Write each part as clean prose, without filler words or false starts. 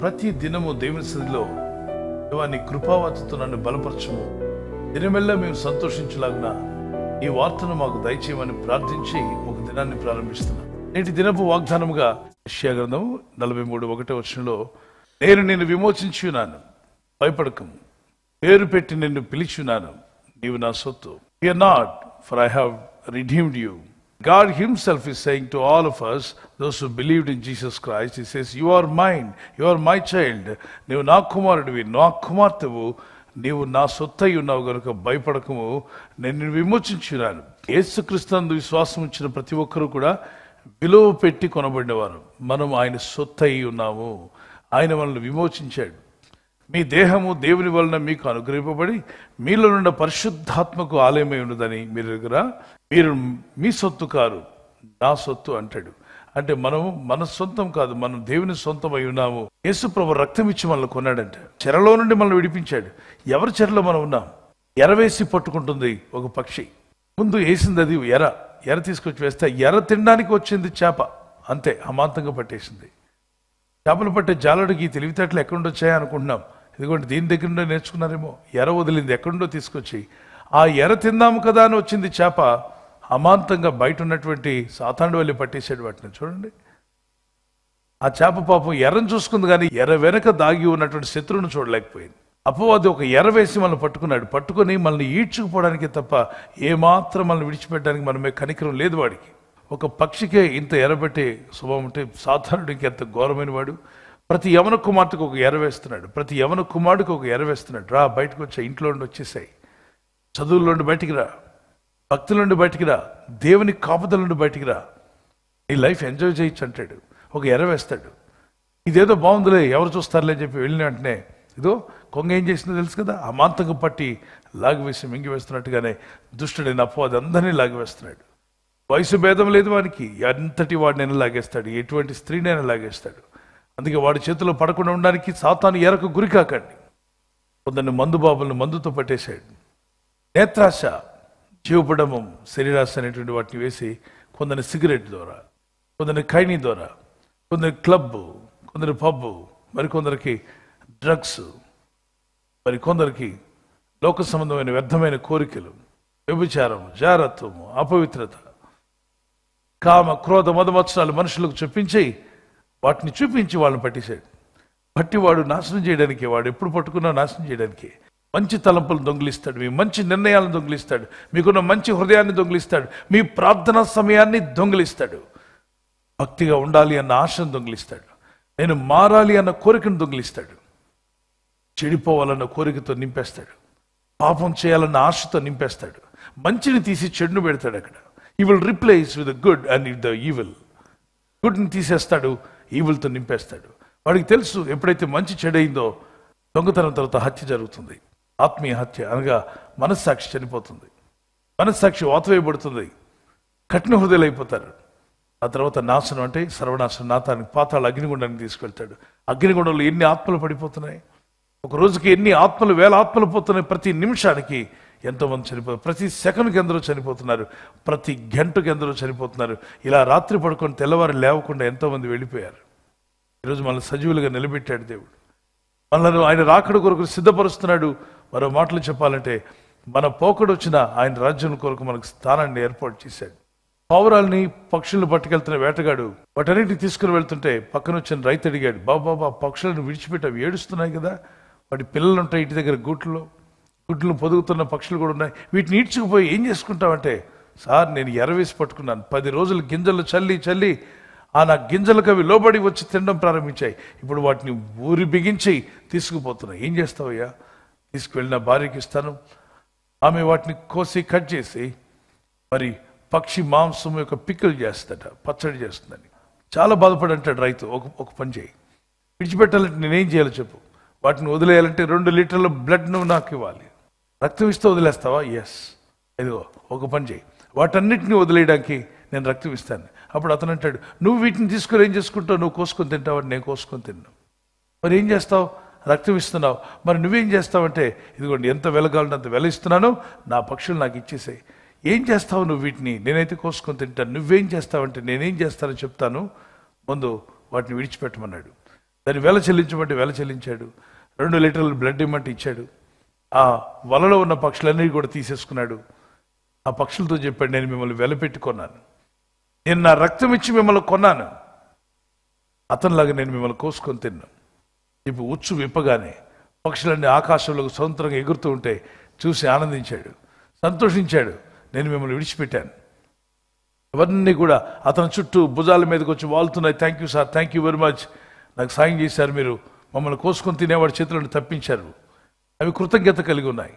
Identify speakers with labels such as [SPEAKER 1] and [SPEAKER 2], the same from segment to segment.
[SPEAKER 1] ప్రతి దినము దేవుని సన్నిధిలో దేవా నీ కృపావతితో నన్ను బలపరచము, దినమెల్లా మేము సంతోషించలాగున ఈ వార్తను మాకు దయచేయమని ప్రార్థించి ఒక దినాన్ని ప్రారంభిస్తున్నాం. నేటి దినపు వాగ్దానముగా యెషయా గ్రంథము 43:1 నేను నిన్ను విమోచించి ఉన్నాను, భయపడకము, పేరు పెట్టి నిన్ను పిలిచున్నాను, నీవు నా సొత్తు. Fear not, for I have redeemed you. God himself is saying to all of us, those who believed in Jesus Christ, he says, you are mine, you are my child. నీవు నా కుమారుడివి, నా కుమార్తెవు, నీవు నా సొత్తై ఉన్నావు గనుక భయపడకము, నేను నిన్ను విమోచించున్నాను. యేసుక్రీస్తునందు విశ్వాసం ఉంచిన ప్రతి ఒక్కరూ కూడా విలువ పెట్టి కొనబడినవారు. మనం ఆయన సొత్తై ఉన్నాము. ఆయన మనల్ని విమోచించాడు. మీ దేహము దేవుని వలన మీకు అనుగ్రహింపబడి మీలో నుండి పరిశుద్ధాత్మకు ఆలయమై ఉన్నదని మీరు మీ సొత్తు కారు, నా సొత్తు అంటాడు. అంటే మనము మన సొంతం కాదు, మనం దేవుని సొంతమై ఉన్నాము. యేసు ప్రభు రక్తం ఇచ్చి మనల్ని కొన్నాడంట. చెరలో నుండి మనల్ని విడిపించాడు. ఎవరి చెరలో మనం ఉన్నాం? ఎరవేసి పట్టుకుంటుంది ఒక పక్షి. ముందు వేసింది అది ఎర తీసుకొచ్చి వేస్తే ఎర తినడానికి వచ్చింది చేప, అంతే అమాంతంగా పట్టేసింది. చేపలు పట్టే జాలడికి తెలివితేటలు ఎక్కడుండో వచ్చాయా అనుకుంటున్నాం. ఇదిగోండి దీని దగ్గర నుండే నేర్చుకున్నారేమో. ఎర వదిలింది ఎక్కడుండో తీసుకొచ్చి ఆ ఎర తిందాము కదా అని వచ్చింది చేప, అమాంతంగా బయట ఉన్నటువంటి సాతానుడు వెళ్ళి పట్టేసాడు వాటిని. చూడండి, ఆ చేప పాపం ఎర్రను చూసుకుంది కానీ ఎర్ర వెనక దాగి ఉన్నటువంటి శత్రువును చూడలేకపోయింది. అపవాది ఒక ఎర్ర వేసి మనల్ని పట్టుకున్నాడు. పట్టుకొని మనల్ని ఈడ్చుకుపోవడానికి తప్ప ఏమాత్రం మనల్ని విడిచిపెట్టడానికి మనమే కనికరం లేదు వాడికి. ఒక పక్షికే ఇంత ఎర్రబెట్టే స్వభావం ఉంటే సాధారణుడికి ఎంత ఘోరమైన వాడు. ప్రతి యవన కుమార్తెకు ఒక ఎర్ర వేస్తున్నాడు, ప్రతి యవన కుమారుడికి ఒక ఎర్ర వేస్తున్నాడు. రా బయటకు వచ్చా, ఇంట్లో నుండి వచ్చేసాయి, చదువుల నుండి బయటికి రా, భక్తుల నుండి బయటికి రా, దేవుని కాపుదల నుండి బయటికి రా, నీ లైఫ్ ఎంజాయ్ చేయొచ్చు అంటాడు. ఒక ఎర్ర వేస్తాడు. ఇదేదో బాగుందిలే ఎవరు చూస్తారులే అని చెప్పి వెళ్ళిన వెంటనే ఇదో కొంగ ఏం చేసిందో తెలుసు కదా, అమాంతంగా పట్టి లాగివేసి మింగివేస్తున్నట్టుగానే దుష్టుడైన అపవాది అందరినీ లాగివేస్తున్నాడు. వయసు భేదం లేదు వానికి, ఎంతటి వాడినైనా లాగేస్తాడు, ఎటువంటి స్త్రీనైనా లాగేస్తాడు. అందుకే వాడి చేతిలో పడకుండా ఉండడానికి సాతాను ఎరకు గురి కాకండి. కొందరిని మందు బాబులను మందుతో పట్టేశాడు. నేత్రాశ, జీవపడమం, శరీరాశ అనేటువంటి వాటిని వేసి కొందరిని సిగరెట్ ద్వారా, కొందరిని ఖైనీ ద్వారా, కొందరి క్లబ్, కొందరి పబ్బు, మరికొందరికి డ్రగ్స్, మరి కొందరికి లోక సంబంధమైన వ్యర్థమైన కోరికలు, వ్యభిచారం, జారత్వము, అపవిత్రత, కామ, క్రోధ, మదమత్సరాలు మనుషులకు చూపించి వాటిని చూపించి వాళ్ళని పట్టేశాడు. పట్టి వాడు నాశనం చేయడానికి, వాడు ఎప్పుడు పట్టుకున్నా నాశనం చేయడానికి మంచి తలంపులను దొంగిలిస్తాడు, మీ మంచి నిర్ణయాలను దొంగిలిస్తాడు, మీకున్న మంచి హృదయాన్ని దొంగిలిస్తాడు, మీ ప్రార్థనా సమయాన్ని దొంగిలిస్తాడు, భక్తిగా ఉండాలి అన్న ఆశను దొంగిలిస్తాడు, నేను మారాలి అన్న కోరికను దొంగిలిస్తాడు, చెడిపోవాలన్న కోరికతో నింపేస్తాడు, పాపం చేయాలన్న ఆశతో నింపేస్తాడు, మంచిని తీసి చెడును పెడతాడు. అక్కడ he will replace with the good and the evil. గుడ్ని తీసేస్తాడు, ఈవిల్తో నింపేస్తాడు. వాడికి తెలుసు ఎప్పుడైతే మంచి చెడైందో దొంగతనం తర్వాత హత్య జరుగుతుంది, ఆత్మీయ హత్య, అనగా మనస్సాక్షి చనిపోతుంది, మనస్సాక్షి వాతవేయబడుతుంది, కఠిన హృదయాలు అయిపోతారు. ఆ తర్వాత నాశనం అంటే సర్వనాశనం, నాతానికి పాతాళ అగ్నిగుండానికి తీసుకెళ్తాడు. అగ్నిగుండంలో ఎన్ని ఆత్మలు పడిపోతున్నాయి, ఒక రోజుకి ఎన్ని ఆత్మలు, వేల ఆత్మలు పోతున్నాయి. ప్రతి నిమిషానికి ఎంతోమంది చనిపోతారు, ప్రతి సెకండ్కి ఎందరో చనిపోతున్నారు, ప్రతి గంటకు ఎందరో చనిపోతున్నారు. ఇలా రాత్రి పడుకొని తెల్లవారు లేవకుండా ఎంతోమంది వెళ్ళిపోయారు. ఈరోజు మనల్ని సజీవులుగా నిలబెట్టాడు దేవుడు, మనల్ని ఆయన రాకడ కొరకు సిద్ధపరుస్తున్నాడు. మరో మాటలు చెప్పాలంటే మన పోకడు వచ్చిన ఆయన రాజ్యం కొరకు మనకు స్థానాన్ని ఏర్పాటు చేశాడు. పావురాల్ని, పక్షులను పట్టుకెళ్తున్న వేటగాడు వాటన్నిటిని తీసుకుని వెళ్తుంటే పక్కన వచ్చిన రైతు అడిగాడు, బాబా పక్షులను విడిచిపెట్టి అవి ఏడుస్తున్నాయి కదా, వాటి పిల్లలు ఉంటాయి ఇంటి దగ్గర గుడ్లను పొదుగుతున్న పక్షులు కూడా ఉన్నాయి, వీటిని ఈడ్చుకుపోయి ఏం చేసుకుంటామంటే, సార్ నేను ఎరవేసి పట్టుకున్నాను, 10 రోజులు గింజలు చల్లి నా గింజలకు అవి లోబడి వచ్చి తినడం ప్రారంభించాయి, ఇప్పుడు వాటిని ఊరి బిగించి తీసుకుపోతున్నాయి, ఏం చేస్తావయ్యా? తీసుకువెళ్ళిన భార్యకి ఇస్తాను, ఆమె వాటిని కోసి కట్ చేసి మరి పక్షి మాంసం యొక్క పిక్కలు చేస్తుందట, పచ్చడి చేస్తుందని. చాలా బాధపడి అంటాడు రైతు, ఒక పని చేయి, విడిచిపెట్టాలంటే నేనేం చేయాలో చెప్పు, వాటిని వదిలేయాలంటే 2 లీటర్ల బ్లడ్ నువ్వు నాకు ఇవ్వాలి, రక్తం ఇస్తే వదిలేస్తావా? ఎస్. ఇదిగో ఒక పని చేయి, వాటన్నిటిని వదిలేయడానికి నేను రక్తం ఇస్తాను. అప్పుడు అతను అంటాడు, నువ్వు వీటిని తీసుకొని ఏం చేసుకుంటావు? నువ్వు కోసుకొని తింటావు, నేను కోసుకొని తిన్నాను. మరి ఏం చేస్తావు? రక్తం ఇస్తున్నావు, మరి నువ్వేం చేస్తావంటే, ఇదిగోండి ఎంత వెలగాలంటే అంత వెల ఇస్తున్నాను, నా పక్షులు నాకు ఇచ్చేసాయి. ఏం చేస్తావు నువ్వు వీటిని? నేనైతే కోసుకొని తింటాను. నువ్వేం చేస్తావంటే నేనేం చేస్తానో చెప్తాను, ముందు వాటిని విడిచిపెట్టమన్నాడు. దాన్ని వెల చెల్లించమంటే వెల చెల్లించాడు. 2 లీటర్ల బ్లడ్ ఇమ్మంటే ఇచ్చాడు. ఆ వలలో ఉన్న పక్షులన్నీ కూడా తీసేసుకున్నాడు. ఆ పక్షులతో చెప్పాడు, నేను మిమ్మల్ని వెలపెట్టి కొన్నాను, నేను నా రక్తం ఇచ్చి మిమ్మల్ని కొన్నాను, అతనిలాగా నేను మిమ్మల్ని కోసుకొని తిన్నాను. ఇప్పుడు ఉచ్చు విప్పగానే పక్షులన్నీ ఆకాశంలోకి స్వతంత్రంగా ఎగురుతూ ఉంటే చూసి ఆనందించాడు, సంతోషించాడు. నేను మిమ్మల్ని విడిచిపెట్టాను. అవన్నీ కూడా అతని చుట్టూ భుజాల మీదకి వచ్చి వాళ్తున్నాయి. Thank you sir, thank you very much, నాకు సాయం చేశారు, మీరు మమ్మల్ని కోసుకొని తినేవాడి చేతులను తప్పించారు. అవి కృతజ్ఞత కలిగి ఉన్నాయి.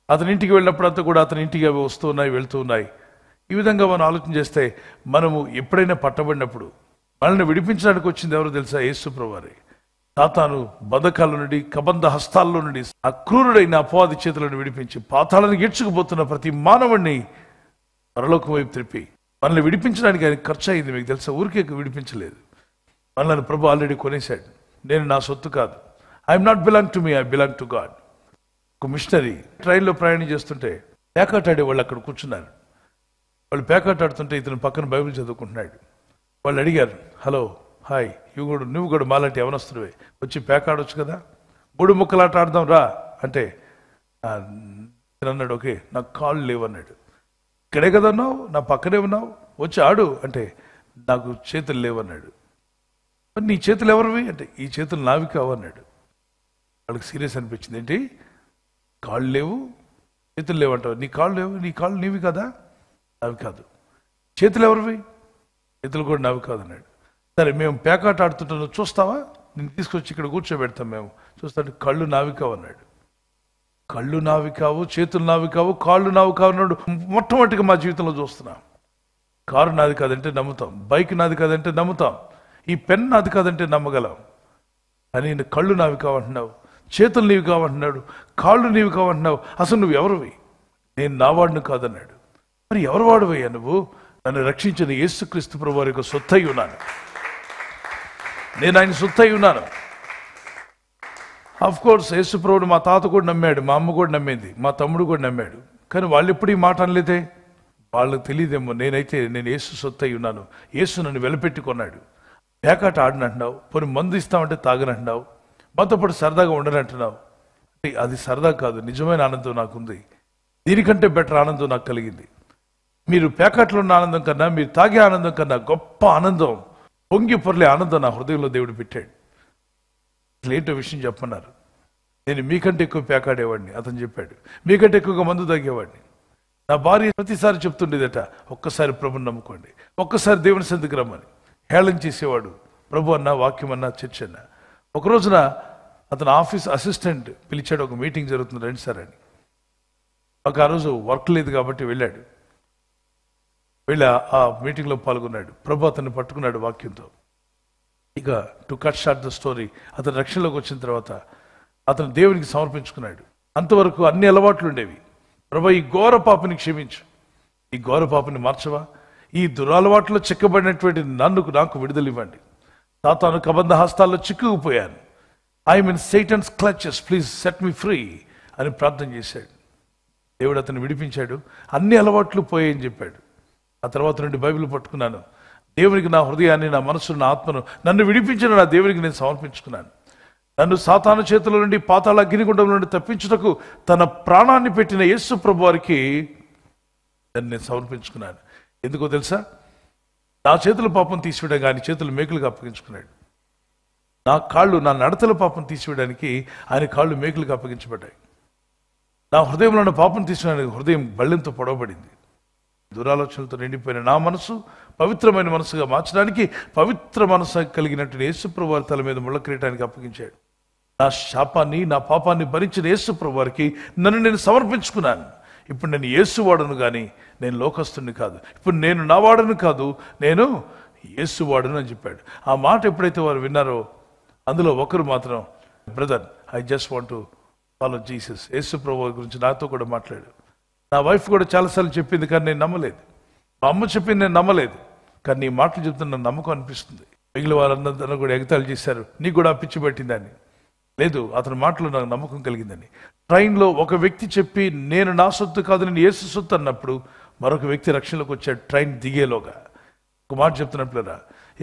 [SPEAKER 1] అతని ఇంటికి వెళ్ళినప్పుడంతా కూడా అతని ఇంటికి అవి వస్తూ ఉన్నాయి, వెళ్తూ ఉన్నాయి. ఈ విధంగా మనం ఆలోచన చేస్తే మనము ఎప్పుడైనా పట్టబడినప్పుడు మనల్ని విడిపించడానికి వచ్చింది ఎవరో తెలుసా? యేసు ప్రభువారే. సాతాను బంధకాల నుండి, కబంధ హస్తాల్లో నుండి, అక్రూరుడైన అపవాది చేతులను విడిపించి పాతాళాన్ని గెడ్చుకుపోతున్న ప్రతి మానవుడిని పరలోకం వైపు త్రిప్పి మనల్ని విడిపించడానికి ఆయన ఖర్చు అయింది. మీకు తెలుసా? ఊరికే విడిపించలేదు. మనల్ని ప్రభు ఆల్రెడీ కొనేశాడు. నేను నా సొత్తు కాదు. I'm not belong to me, I belong to God. ఒక మిషనరీ ట్రైన్లో ప్రయాణం చేస్తుంటే పేకాట ఆడే వాళ్ళు అక్కడ కూర్చున్నారు. వాళ్ళు పేకాట ఆడుతుంటే ఇతను పక్కన బైబిల్ చదువుకుంటున్నాడు. వాళ్ళు అడిగారు, హలో, హాయ్, నువ్వు కూడా మాలాంటి యవనస్తుడివే, వచ్చి పేకాడొచ్చు కదా, 3 ముక్కలాట ఆడదాం రా అంటే అన్నాడు. ఓకే, నాకు కాళ్ళు లేవన్నాడు. ఇక్కడే కదా ఉన్నావు, నా పక్కనే ఉన్నావు, వచ్చి ఆడు అంటే నాకు చేతులు లేవన్నాడు. మరి నీ చేతులు ఎవరివి అంటే ఈ చేతులు నావి కావన్నాడు. వాళ్ళకి సీరియస్ అనిపించింది. ఏంటి కాళ్ళు లేవు, చేతులు లేవంటావు? నీ కాళ్ళు లేవు, నీ కాళ్ళు నీవి కదా? నావి కాదు. చేతులు ఎవరివి? చేతులు కూడా నావి కాదన్నాడు. సరే, మేము పేకాట ఆడుతుంటాను, చూస్తావా? నేను తీసుకొచ్చి ఇక్కడ కూర్చోబెడతాం, మేము చూస్తాను. కళ్ళు నావి కావన్నాడు. కళ్ళు నావి కావు, చేతులు నావి కావు, కాళ్ళు నావి కావన్నాడు. మొట్టమొదటిగా మా జీవితంలో చూస్తున్నాం. కారు నాది కాదంటే నమ్ముతాం, బైక్ నాది కాదంటే నమ్ముతాం, ఈ పెన్ నాది కాదంటే నమ్మగలం. కానీ కళ్ళు నావి కావంటున్నావు, చేతులు నీవి కావంటున్నాడు, కాళ్ళు నీవి కావంటున్నావు. అసలు నువ్వు ఎవరివి? నేను నా వాడిని కాదన్నాడు. మరి ఎవరు వాడివయ్యా నువ్వు? నన్ను రక్షించిన యేసుక్రీస్తు ప్రభువారి యొక్క సొత్తై ఉన్నాను, నేను ఆయన సొత్తై ఉన్నాను. ఆఫ్ కోర్స్ యేసు ప్రభువుని మా తాత కూడా నమ్మాడు, మా అమ్మ కూడా నమ్మింది, మా తమ్ముడు కూడా నమ్మాడు. కానీ వాళ్ళు ఎప్పుడు ఈ మాట అనలేదే. వాళ్ళకి తెలియదేమో. నేను యేసు సొత్తై ఉన్నాను. యేసు నన్ను వెలపెట్టుకున్నాడు. పేకాట ఆడినంటున్నావు, పోనీ మందు ఇస్తామంటే తాగనంటున్నావు, మాతో పాటు సరదాగా ఉండనంటున్నావు. అది సరదా కాదు, నిజమైన ఆనందం నాకుంది. దీనికంటే బెటర్ ఆనందం నాకు కలిగింది. మీరు పేకాట్లో ఉన్న ఆనందం కన్నా, మీరు తాగే ఆనందం కన్నా గొప్ప ఆనందం, పొంగి పొరలే ఆనందం నా హృదయంలో దేవుడు పెట్టాడు. ఏంటో విషయం చెప్పన్నారు. నేను మీకంటే ఎక్కువ పేకాడేవాడిని, అతను చెప్పాడు. మీకంటే ఎక్కువగా మందు తాగేవాడిని. నా భార్య ప్రతిసారి చెప్తుండేదట, ఒక్కసారి ప్రభుని నమ్ముకోండి, ఒక్కసారి దేవుని సన్నిధికి రమ్మని. హేళన చేసేవాడు. ప్రభు అన్న, వాక్యం అన్న, చర్చ అన్న. ఒక రోజున అతను ఆఫీస్ అసిస్టెంట్ పిలిచాడు, ఒక మీటింగ్ జరుగుతుంది రండి సార్ అని. ఒక ఆ రోజు వర్క్ లేదు కాబట్టి వెళ్ళాడు. వెళ్ళి ఆ మీటింగ్లో పాల్గొన్నాడు. ప్రభు అతన్ని పట్టుకున్నాడు వాక్యంతో. ఇక to cut short the story, అతను రక్షణలోకి వచ్చిన తర్వాత అతను దేవునికి సమర్పించుకున్నాడు. అంతవరకు అన్ని అలవాట్లు ఉండేవి. ప్రభు, ఈ ఘోర పాపని క్షమించు, ఈ ఘోర పాపని మార్చవా, ఈ దురలవాట్లో చిక్కబడినటువంటి నాకు విడుదల ఇవ్వండి. సాతాను కబంధ హస్తాల్లో చిక్కుకుపోయాను. I'm in Satan's clutches, please set me free అని ప్రార్థన చేశాడు. దేవుడు అతను విడిపించాడు. అన్ని అలవాట్లు పోయాయని చెప్పాడు. ఆ తర్వాత నుండి బైబిల్ పట్టుకున్నాను. దేవునికి నా హృదయాన్ని, నా మనసును, నా ఆత్మను, నన్ను విడిపించిన నా దేవునికి నేను సమర్పించుకున్నాను. నన్ను సాతాను చేతుల నుండి, పాతాళ అగ్నిగుండం నుండి తప్పించుటకు తన ప్రాణాన్ని పెట్టిన యేసు ప్రభు వారికి నేను సమర్పించుకున్నాను. ఎందుకో తెలుసా? నా చేతుల పాపం తీసివేయడానికి ఆయన చేతులు మేకులుగా అప్పగించుకున్నాడు. నా కాళ్ళు, నా నడతల పాపం తీసివేయడానికి ఆయన కాళ్ళు మేకులుగా అప్పగించబడ్డాయి. నా హృదయంలో ఉన్న పాపం తీసివేయడానికి హృదయం బళ్ళెంతో పొడవబడింది. దురాలోచనలతో నిండిపోయిన నా మనసు పవిత్రమైన మనసుగా మార్చడానికి పవిత్ర మనసు కలిగినట్టు యేసుప్రభు వారి తల మీద ముళ్ళ కిరీటానికి అప్పగించాడు. నా శాపాన్ని, నా పాపాన్ని భరించిన యేసుప్రభు వారికి నన్ను నేను సమర్పించుకున్నాను. ఇప్పుడు నేను యేసువాడను కానీ నేను లోకస్తుని కాదు. ఇప్పుడు నేను నా వాడను కాదు, నేను యేసువాడను అని చెప్పాడు. ఆ మాట ఎప్పుడైతే వారు విన్నారో అందులో ఒకరు మాత్రం, brother, I just want to follow Jesus, యేసు ప్రభు గురించి నాతో కూడా మాట్లాడు. నా వైఫ్ కూడా చాలాసార్లు చెప్పింది కానీ నేను నమ్మలేదు. మా అమ్మ చెప్పింది నేను నమ్మలేదు. కానీ నీ మాటలు చెప్తున్న నమ్మకం అనిపిస్తుంది. మిగిలిన వారందరూ కూడా ఎగతాళి చేశారు, నీకు కూడా పిచ్చి పట్టిందని. లేదు, అతని మాటలో నాకు నమ్మకం కలిగిందని. ట్రైన్లో ఒక వ్యక్తి చెప్పి నేను నా సొత్తు కాదు, నేను యేసు సొత్తు అన్నప్పుడు మరొక వ్యక్తి రక్షణలోకి వచ్చాడు. ట్రైన్ దిగేలోగా ఒక మాట చెప్తున్నట్లుగా,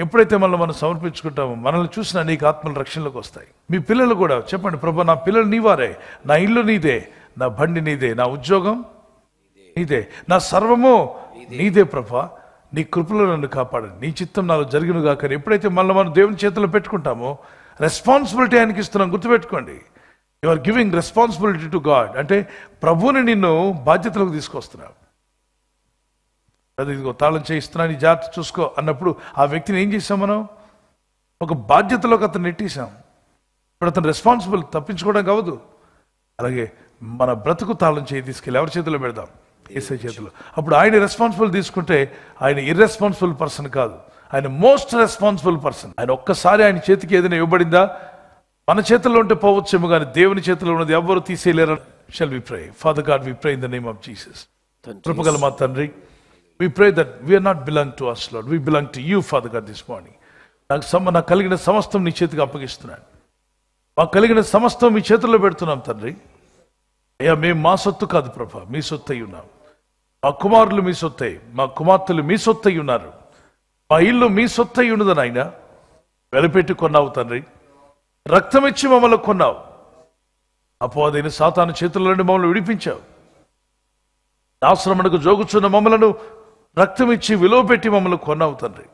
[SPEAKER 1] ఎప్పుడైతే మనం సమర్పించుకుంటామో మనల్ని చూసినా నీకు ఆత్మల రక్షణలోకి వస్తాయి. మీ పిల్లలు కూడా చెప్పండి, ప్రభా నా పిల్లలు నీవారే, నా ఇల్లు నీదే, నా బండి నీదే, నా ఉద్యోగం నీదే, నా సర్వము నీదే ప్రభా, నీ కృపలో నన్ను కాపాడండి, నీ చిత్తం నాలో జరిగిన కాక. ఎప్పుడైతే మనం దేవుని చేతిలో పెట్టుకుంటామో రెస్పాన్సిబిలిటీ ఆయనకి ఇస్తున్నాం. గుర్తుపెట్టుకోండి, you are giving responsibility to God. అంటే ప్రభువుని నిన్ను బాధ్యతలోకి తీసుకొస్తున్నావు. అది ఇదిగో తాళం చేయిస్తున్నాను, ఈ జాగ్రత్త చూసుకో అన్నప్పుడు ఆ వ్యక్తిని ఏం చేసాం? మనం ఒక బాధ్యతలోకి అతను నెట్టేసాం. ఇప్పుడు అతను రెస్పాన్సిబుల్, తప్పించుకోవడం కావద్దు. అలాగే మన బ్రతుకు తాళం చేయి తీసుకెళ్ళి ఎవరి చేతిలో పెడదాం? యేసయ్య చేతిలో. అప్పుడు ఆయన రెస్పాన్సిబుల్ తీసుకుంటే ఆయన ఇర్రెస్పాన్సిబుల్ పర్సన్ కాదు, ఆయన మోస్ట్ రెస్పాన్సిబుల్ పర్సన్. ఆయన ఒక్కసారి ఆయన చేతికి ఏదైనా ఇవ్వబడిందా మన చేతుల్లో ఉంటే పోవచ్చేమో, కానీ దేవుని చేతిలో ఉన్నది ఎవ్వరు తీసేయలేరు. Shall we pray? Father God, we pray in the name of Jesus. కృపగల మా తండ్రి, we pray that we are not belong to us, Lord. We belong to you, Father God, this morning. నాకు కలిగిన సమస్తం నీ చేతికి అప్పగిస్తున్నాను. మాకు కలిగిన సమస్తం మీ చేతుల్లో పెడుతున్నాం తండ్రి. అయ్యా, మేము మా సొత్తు కాదు ప్రభా, మీ సొత్తు అయి ఉన్నాం. మా కుమారులు మీ సొత్తై, మా కుమార్తెలు మీ సొత్తు అయి ఉన్నారు. మా ఇల్లు మీ సొత్తు అయి ఉన్నదని ఆయన వెలపెట్టి కొన్నావు తండ్రి. రక్తం ఇచ్చి మమ్మల్ని కొన్నావు. అపవాదైన సాతాను చేతుల నుండి మమ్మల్ని విడిపించావు. ఆశ్రమణకు జోగుచున్న మమ్మలను రక్తం ఇచ్చి విలువ పెట్టి మమ్మల్ని కొన్నావు తండ్రి.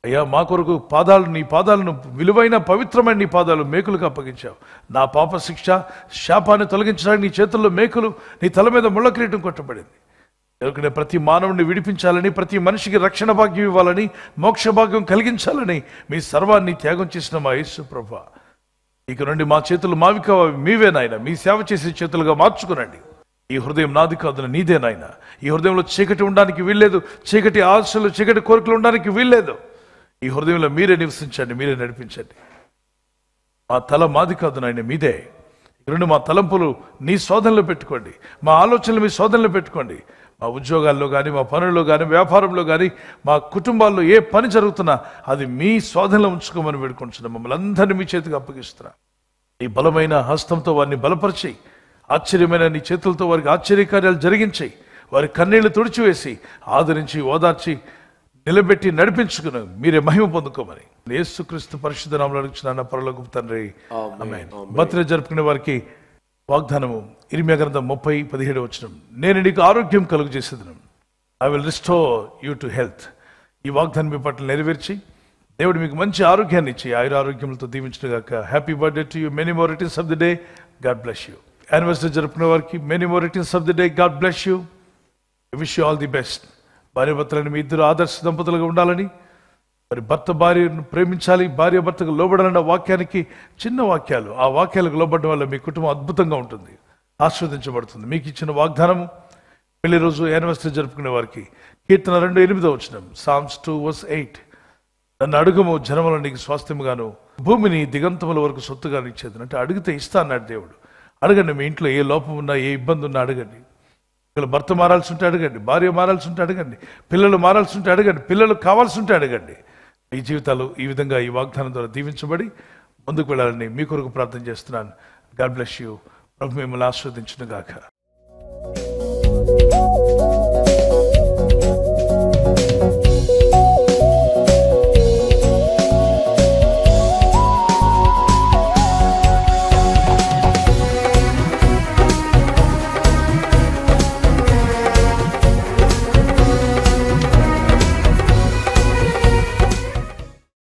[SPEAKER 1] అయ్యా, మా కొరకు నీ పాదాలను విలువైన పవిత్రమైన నీ పాదాలు మేకులకు అప్పగించావు. నా పాప శిక్ష శాపాన్ని తొలగించడానికి నీ చేతుల్లో మేకులు, నీ తల మీద ముళ్ళ కిరీటం కొట్టబడింది. ఎందుకంటే ప్రతి మానవుడిని విడిపించాలని, ప్రతి మనిషికి రక్షణ భాగ్యం ఇవ్వాలని, మోక్ష భాగ్యం కలిగించాలని మీ సర్వాన్ని త్యాగం చేసిన మా యేసు ప్రభువా, ఇక నుండి మా చేతులు మావి కావు, మీవే నాయన. మీ సేవ చేసే చేతులుగా మార్చుకునండి. ఈ హృదయం నాది కాదు, నీదే నాయన. ఈ హృదయంలో చీకటి ఉండడానికి వీల్లేదు, చీకటి ఆశలు, చీకటి కోరికలు ఉండడానికి వీల్లేదు. ఈ హృదయంలో మీరే నివసించండి, మీరే నడిపించండి. మా తల మాది కాదు నాయన, మీదే. ఈ రెండు మా తలంపులు నీ శోధనలో పెట్టుకోండి, మా ఆలోచనలు మీ శోధనలో పెట్టుకోండి. మా ఉద్యోగాల్లో కానీ, మా పనుల్లో కానీ, వ్యాపారంలో కానీ, మా కుటుంబాల్లో ఏ పని జరుగుతున్నా అది మీ శోధనలో ఉంచుకోమని పెట్టుకుంటున్నాం. మమ్మల్ని అందరినీ మీ చేతికి అప్పగిస్తున్నా. ఈ బలమైన హస్తంతో వారిని బలపరిచి, ఆశ్చర్యమైన నీ చేతులతో వారికి ఆశ్చర్యకార్యాలు జరిగించాయి. వారి కన్నీళ్లు తుడిచివేసి, ఆదరించి, ఓదార్చి, నిలబెట్టి, నడిపించుకుని మీరే మహిమ పొందుకోమని యేసుక్రీస్తు పరిశుద్ధ నామములో అడుగుచున్నాను పరలోకపు తండ్రి, ఆమేన్. బర్త్డే జరుపుకునే వారికి వాగ్దానము ఇర్మీయా గ్రంథం 30:17 నేను నీకు ఆరోగ్యం కలుగు చేసేదను. I will restore you to health. ఈ వాగ్దానం మీ పట్ల నెరవేర్చి దేవుడు మీకు మంచి ఆరోగ్యాన్ని ఇచ్చి ఆయురారోగ్యములతో దీవించును గాక. Happy birthday to you. Many more returns of the day. God bless you. Anniversary జరుపుకునే వారికి many more returns of the day. God bless you. Wish you all the best. భార్యాభర్తలని మీ ఇద్దరు ఆదర్శ దంపతులుగా ఉండాలని, మరి భర్త భార్యను ప్రేమించాలి, భార్య భర్తకు లోబడాలన్న వాక్యానికి చిన్న వాక్యాలు, ఆ వాక్యాలకు లోబడడం వల్ల మీ కుటుంబం అద్భుతంగా ఉంటుంది, ఆశీర్వదించబడుతుంది. మీకు ఇచ్చిన వాగ్దానము పెళ్లి రోజు యానివర్సరీ జరుపుకునే వారికి కీర్తన 2:8 Psalms 2:8 నన్ను అడుగుము జనములు నీకు స్వాస్థ్యముగాను భూమిని దిగంతముల వరకు సొత్తుగాను ఇచ్చేది. అంటే అడిగితే ఇస్తా అన్నాడు దేవుడు. అడగండి. మీ ఇంట్లో ఏ లోపం ఉన్నా, ఏ ఇబ్బంది ఉన్నా అడగండి. భర్త మారాల్సి ఉంటే అడగండి, భార్య మారాల్సి ఉంటే అడగండి, పిల్లలు మారాల్సి ఉంటే అడగండి, పిల్లలు కావాల్సి ఉంటే అడగండి. మీ జీవితాలు ఈ విధంగా ఈ వాగ్దానం ద్వారా దీవించబడి ముందుకు వెళ్ళాలని మీ కొరకు ప్రార్థన చేస్తున్నాను. God bless you. ప్రభు మిమ్మల్ని ఆశీర్వదించును గాక.